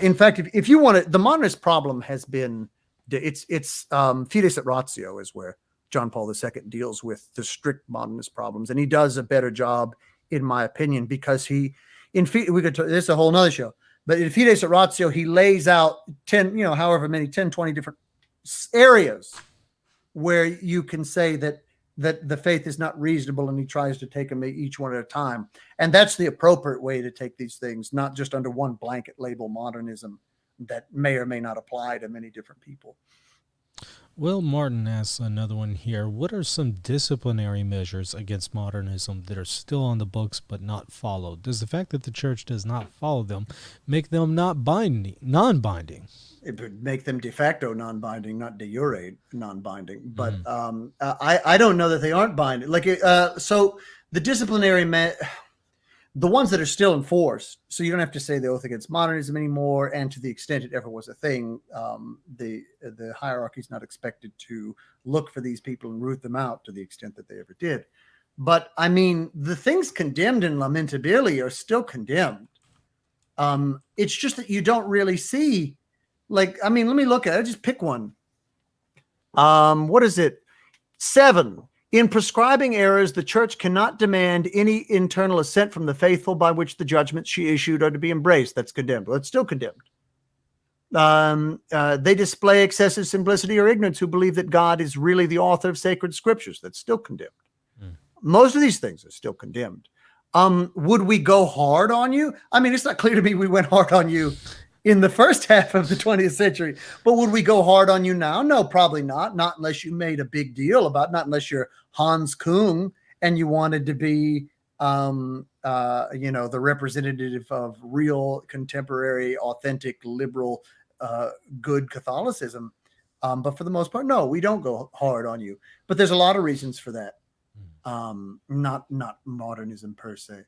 In fact, if you want to, the modernist problem has been it's fides et ratio is where John Paul II deals with the strict modernist problems, and he does a better job, in my opinion, because this is a whole nother show, but in fides et ratio he lays out 10, however many 10, 20 different areas where you can say that the faith is not reasonable, and he tries to take them each one at a time. And that's the appropriate way to take these things, not just under one blanket label, modernism, that may or may not apply to many different people. Will Martin asks another one here. What are some disciplinary measures against modernism that are still on the books but not followed? Does the fact that the church does not follow them make them non-binding? It would make them de facto non-binding, not de jure non-binding. But I don't know that they aren't binding. So the disciplinary, the ones that are still enforced, so you don't have to say the oath against modernism anymore. And to the extent it ever was a thing, the hierarchy is not expected to look for these people and root them out to the extent that they ever did. But I mean, the things condemned in Lamentabili are still condemned. It's just that you don't really see. Let me look at it. Just pick one. What is it? 7. In prescribing errors, the church cannot demand any internal assent from the faithful by which the judgments she issued are to be embraced. That's condemned. Well, it's still condemned. They display excessive simplicity or ignorance who believe that God is really the author of sacred scriptures. That's still condemned. Most of these things are still condemned. Would we go hard on you? I mean, it's not clear to me we went hard on you in the first half of the 20th century, but would we go hard on you now? No, probably not. Not unless you made a big deal about it, not unless you're Hans Kung and you wanted to be, the representative of real, contemporary, authentic, liberal, good Catholicism. But for the most part, no, we don't go hard on you. But there's a lot of reasons for that. Not modernism per se.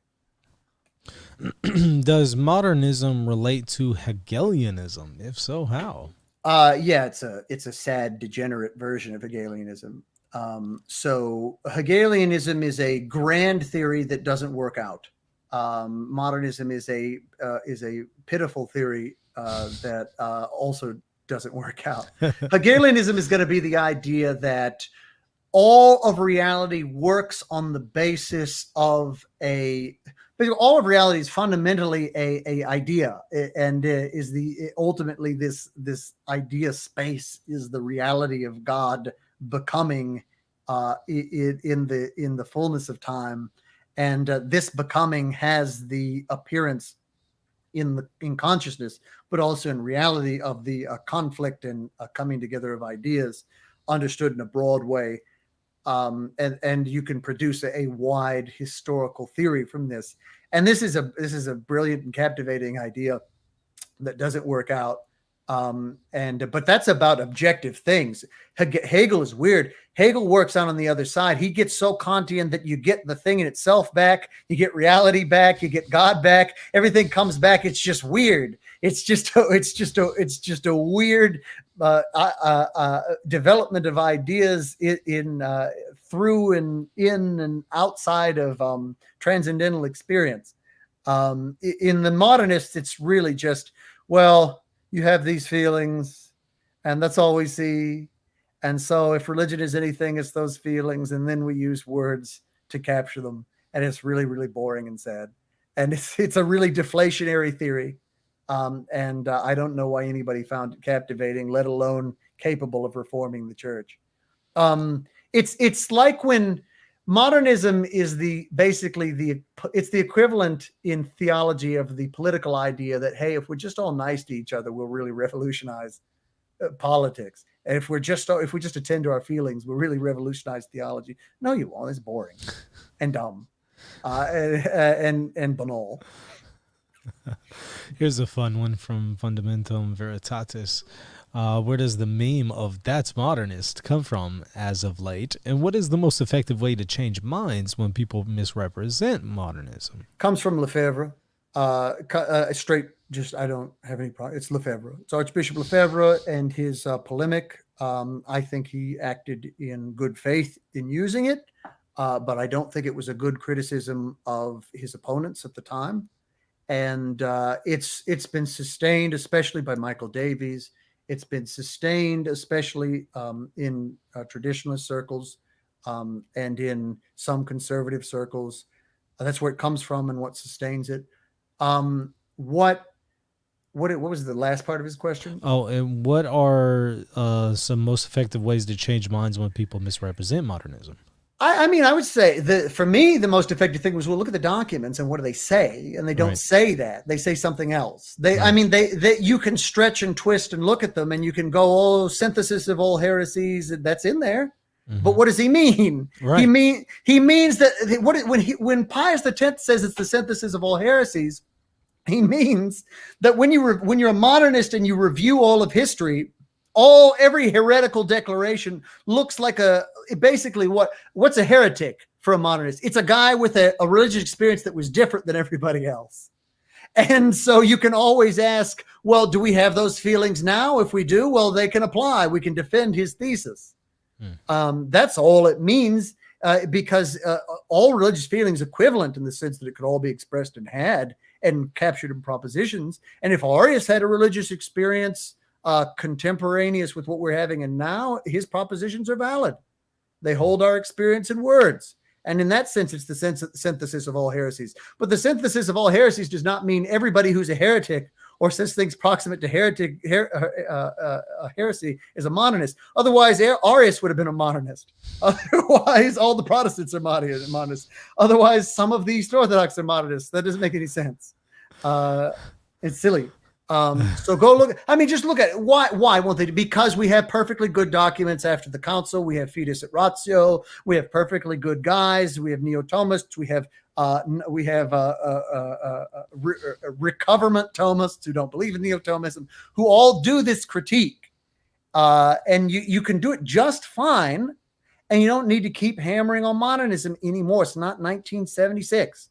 Does modernism relate to Hegelianism? If so, how? Yeah, it's a sad, degenerate version of Hegelianism. So Hegelianism is a grand theory that doesn't work out. Modernism is a pitiful theory that also doesn't work out. Hegelianism is going to be the idea that all of reality works on the basis of all of reality is fundamentally a idea, and is ultimately this idea space is the reality of God becoming in the fullness of time, and this becoming has the appearance in consciousness, but also in reality of the conflict and coming together of ideas understood in a broad way. And you can produce a wide historical theory from this. And this is a brilliant and captivating idea. that doesn't work out. But that's about objective things. Hegel is weird. Hegel works on the other side. He gets so Kantian that you get the thing in itself back, you get reality back, you get God back. Everything comes back. It's just weird. It's just a weird development of ideas through and in and outside of transcendental experience. In the modernists, it's really just, well, you have these feelings, and that's all we see. And so if religion is anything, it's those feelings, and then we use words to capture them. And it's really, really boring and sad. And it's a really deflationary theory. I don't know why anybody found it captivating, let alone capable of reforming the church. It's like when modernism is it's the equivalent in theology of the political idea that, hey, if we're just all nice to each other, we'll really revolutionize politics. And if we just attend to our feelings, we'll really revolutionize theology. No, you won't. It's boring and dumb and banal. Here's a fun one from Fundamentum Veritatis. Where does the meme of "that's modernist" come from as of late? And what is the most effective way to change minds when people misrepresent modernism? Comes from Lefebvre. I don't have any problem. It's Lefebvre. It's Archbishop Lefebvre and his polemic. I think he acted in good faith in using it, but I don't think it was a good criticism of his opponents at the time. And it's been sustained, especially by Michael Davies. It's been sustained, especially in traditionalist circles and in some conservative circles. That's where it comes from and what sustains it. What was the last part of his question? Oh, and what are some most effective ways to change minds when people misrepresent modernism? I would say for me, the most effective thing was, well, look at the documents and what do they say? And they don't say that. They say something else. You can stretch and twist and look at them and you can go, oh, synthesis of all heresies. That's in there. Mm-hmm. But what does he mean? Right. He means that when Pius X says it's the synthesis of all heresies, he means that when you're a modernist and you review all of history, every heretical declaration looks like basically what's a heretic for a modernist? It's a guy with a religious experience that was different than everybody else. And so you can always ask, well, do we have those feelings now? If we do, well, they can apply. We can defend his thesis. That's all it means, because all religious feelings equivalent in the sense that it could all be expressed and had and captured in propositions. And if Arius had a religious experience contemporaneous with what we're having, and now his propositions are valid. They hold our experience in words. And in that sense, it's the synthesis of all heresies. But the synthesis of all heresies does not mean everybody who's a heretic or says things proximate to heresy is a modernist. Otherwise, Arius would have been a modernist. Otherwise, all the Protestants are modernists. Otherwise, some of the East Orthodox are modernists. That doesn't make any sense. It's silly. So go look. Just look at it. Why won't they? Because we have perfectly good documents after the council. We have Fides et Ratio. We have perfectly good guys. We have neo-Thomists. We have recoverment Thomists who don't believe in neo-Thomism, who all do this critique. And you can do it just fine, and you don't need to keep hammering on modernism anymore. It's not 1976.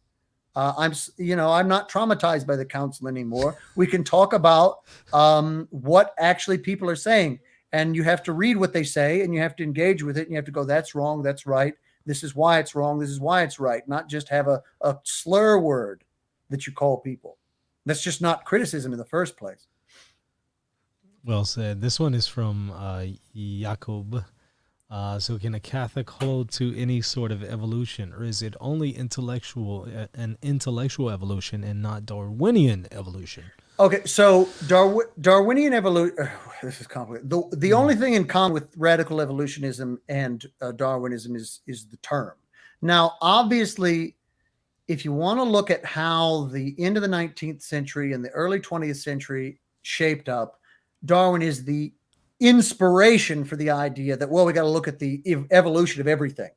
I'm not traumatized by the council anymore. We can talk about what actually people are saying, and you have to read what they say, and you have to engage with it, and you have to go, that's wrong, that's right. This is why it's wrong. This is why it's right. Not just have a slur word that you call people. That's just not criticism in the first place. Well said. This one is from Jacob. So can a Catholic hold to any sort of evolution, or is it only an intellectual evolution and not Darwinian evolution? Okay, so Darwinian evolution, this is complicated. The only thing in common with radical evolutionism and Darwinism is the term. Now, obviously, if you want to look at how the end of the 19th century and the early 20th century shaped up, Darwin is the inspiration for the idea that, well, we got to look at the evolution of everything.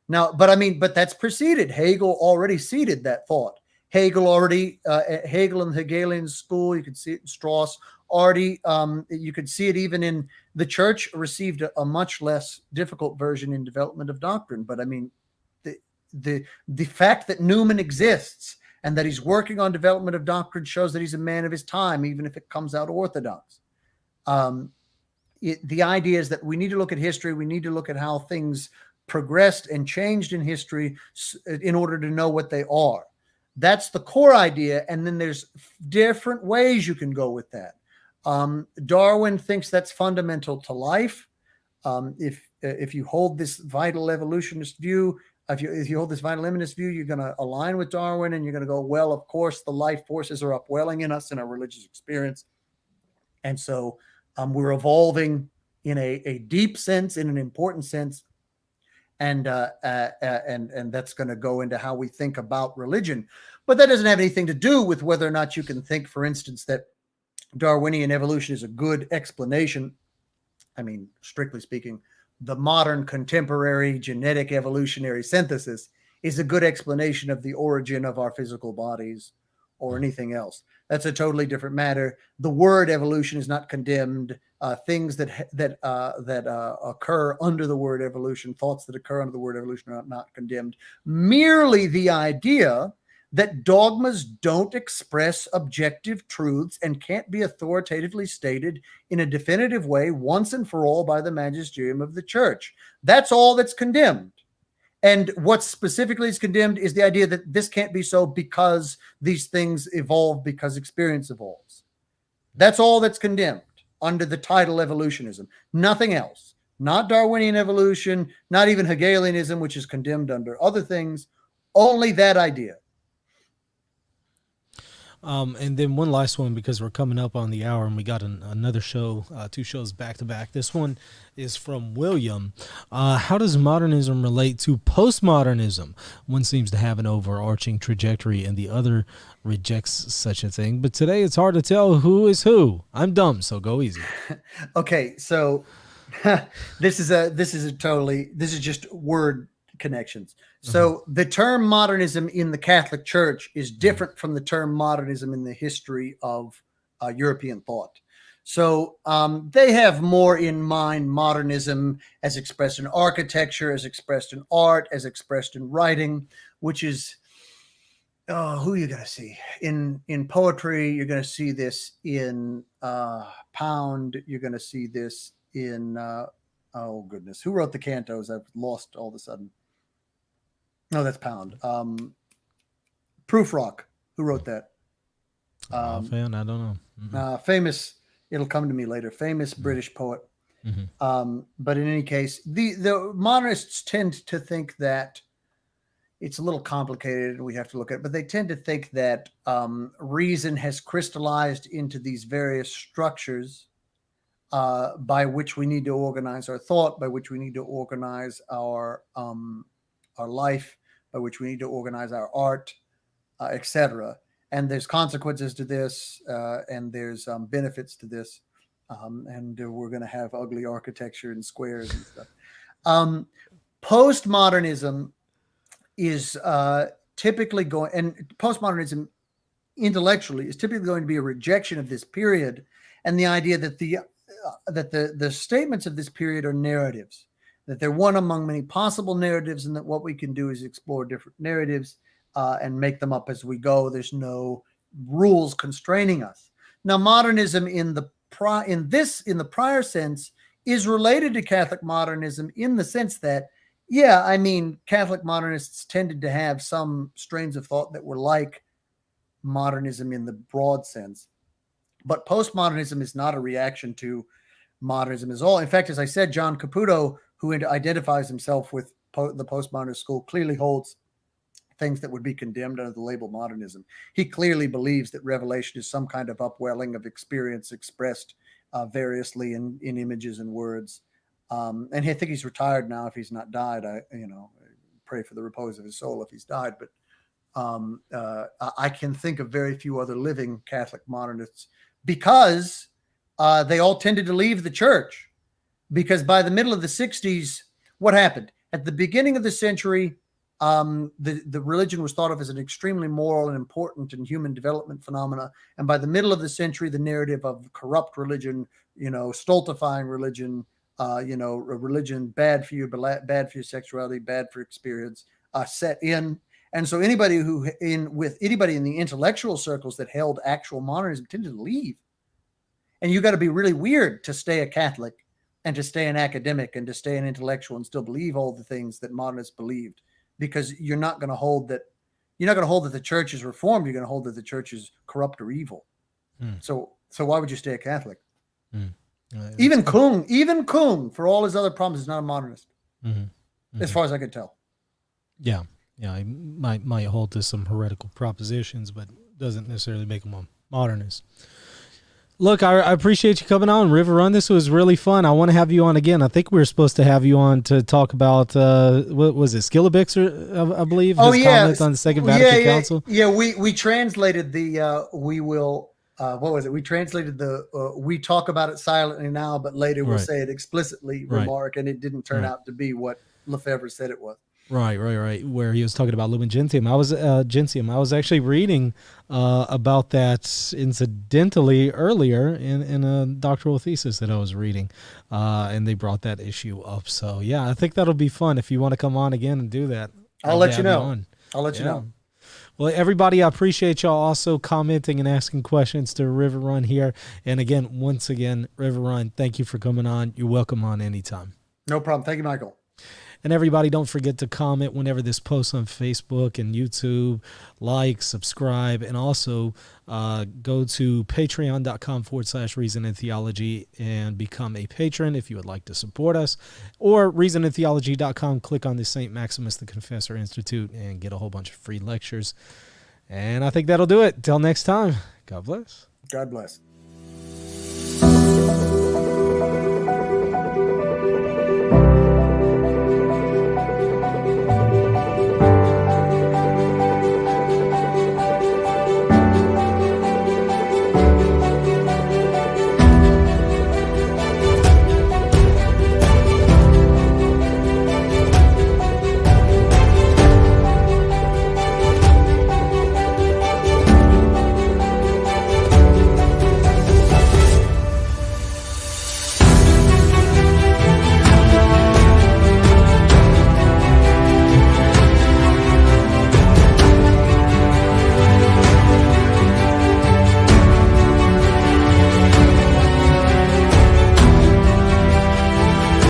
Now, but that's preceded. Hegel already seeded that thought. Hegel already, Hegel and the Hegelian school, you could see it in Strauss, already, you could see it even in the church received a much less difficult version in development of doctrine. But I mean, the fact that Newman exists and that he's working on development of doctrine shows that he's a man of his time, even if it comes out orthodox. The idea is that we need to look at history. We need to look at how things progressed and changed in history in order to know what they are. That's the core idea. And then there's different ways you can go with that. Darwin thinks that's fundamental to life. If you hold this vital evolutionist view, if you hold this vital immanence view, you're going to align with Darwin, and you're going to go, well, of course, the life forces are upwelling in us in our religious experience. And so we're evolving in a deep sense, in an important sense. And that's going to go into how we think about religion. But that doesn't have anything to do with whether or not you can think, for instance, that Darwinian evolution is a good explanation. I mean, strictly speaking, the modern contemporary genetic evolutionary synthesis is a good explanation of the origin of our physical bodies or anything else. That's a totally different matter. The word evolution is not condemned. Things that occur under the word evolution, thoughts that occur under the word evolution are not condemned. Merely the idea that dogmas don't express objective truths and can't be authoritatively stated in a definitive way once and for all by the magisterium of the church. That's all that's condemned. And what specifically is condemned is the idea that this can't be so because these things evolve, because experience evolves. That's all that's condemned under the title evolutionism. Nothing else. Not Darwinian evolution, not even Hegelianism, which is condemned under other things. Only that idea. And then one last one, because we're coming up on the hour and we got another show, 2 shows back to back. This one is from William. How does modernism relate to postmodernism? One seems to have an overarching trajectory and the other rejects such a thing. But today it's hard to tell who is who. I'm dumb, so go easy. Okay, so this is just word connections. So the term modernism in the Catholic Church is different from the term modernism in the history of European thought. So they have more in mind modernism as expressed in architecture, as expressed in art, as expressed in writing, which is, who you're going to see in poetry. You're going to see this in Pound. You're going to see this in oh goodness, who wrote the cantos? I've lost all of a sudden. No, that's Pound. Proof Rock. Who wrote that? Fan, I don't know. Famous. It'll come to me later. Famous British poet. But in any case, the modernists tend to think that it's a little complicated, and we have to look at it. But they tend to think that reason has crystallized into these various structures by which we need to organize our thought, by which we need to organize our life, by which we need to organize our art, etc. And there's consequences to this, and there's benefits to this, and we're going to have ugly architecture and squares and stuff. Postmodernism is typically going, and postmodernism intellectually is typically going to be a rejection of this period, and the idea that the statements of this period are narratives, that they're one among many possible narratives, and that what we can do is explore different narratives and make them up as we go. There's no rules constraining us. Now, modernism in the prior sense is related to Catholic modernism in the sense that, yeah, I mean, Catholic modernists tended to have some strains of thought that were like modernism in the broad sense. But postmodernism is not a reaction to modernism at all. In fact, as I said, John Caputo, who identifies himself with the postmodernist school, clearly holds things that would be condemned under the label modernism. He clearly believes that revelation is some kind of upwelling of experience expressed variously in images and words. And I think he's retired now. If he's not died, I pray for the repose of his soul if he's died. But I can think of very few other living Catholic modernists, because they all tended to leave the church. Because by the middle of the 60s, what happened? At the beginning of the century, the religion was thought of as an extremely moral and important and human development phenomena. And by the middle of the century, the narrative of corrupt religion, stultifying religion, a religion bad for you, bad for your sexuality, bad for experience, set in. And so anybody in the intellectual circles that held actual modernism tended to leave. And you got to be really weird to stay a Catholic and to stay an academic and to stay an intellectual and still believe all the things that modernists believed, because you're not going to hold that the church is reformed. You're going to hold that the church is corrupt or evil. So why would you stay a Catholic? Even Kung, for all his other problems, is not a modernist, as far as I could tell. Yeah, he might hold to some heretical propositions, but doesn't necessarily make him a modernist. Look, I appreciate you coming on, Riverrun. This was really fun. I want to have you on again. I think we were supposed to have you on to talk about, what was it, Skillabix, I believe? His comments on the Second Vatican Council. Yeah, we translated what was it? We translated we talk about it silently now, but later we'll say it explicitly remark, and it didn't turn out to be what Lefebvre said it was. Right. Where he was talking about Lumen Gentium. I was actually reading about that incidentally earlier in a doctoral thesis that I was reading, and they brought that issue up. So yeah, I think that'll be fun if you want to come on again and do that. I'll let you know. Well, everybody, I appreciate y'all also commenting and asking questions to Riverrun here. And again, once again, Riverrun, thank you for coming on. You're welcome on anytime. No problem. Thank you, Michael. And everybody, don't forget to comment whenever this posts on Facebook and YouTube. Like, subscribe, and also go to patreon.com/Reason and Theology and become a patron if you would like to support us. Or reasonandtheology.com, click on the St. Maximus the Confessor Institute and get a whole bunch of free lectures. And I think that'll do it. Till next time, God bless. God bless.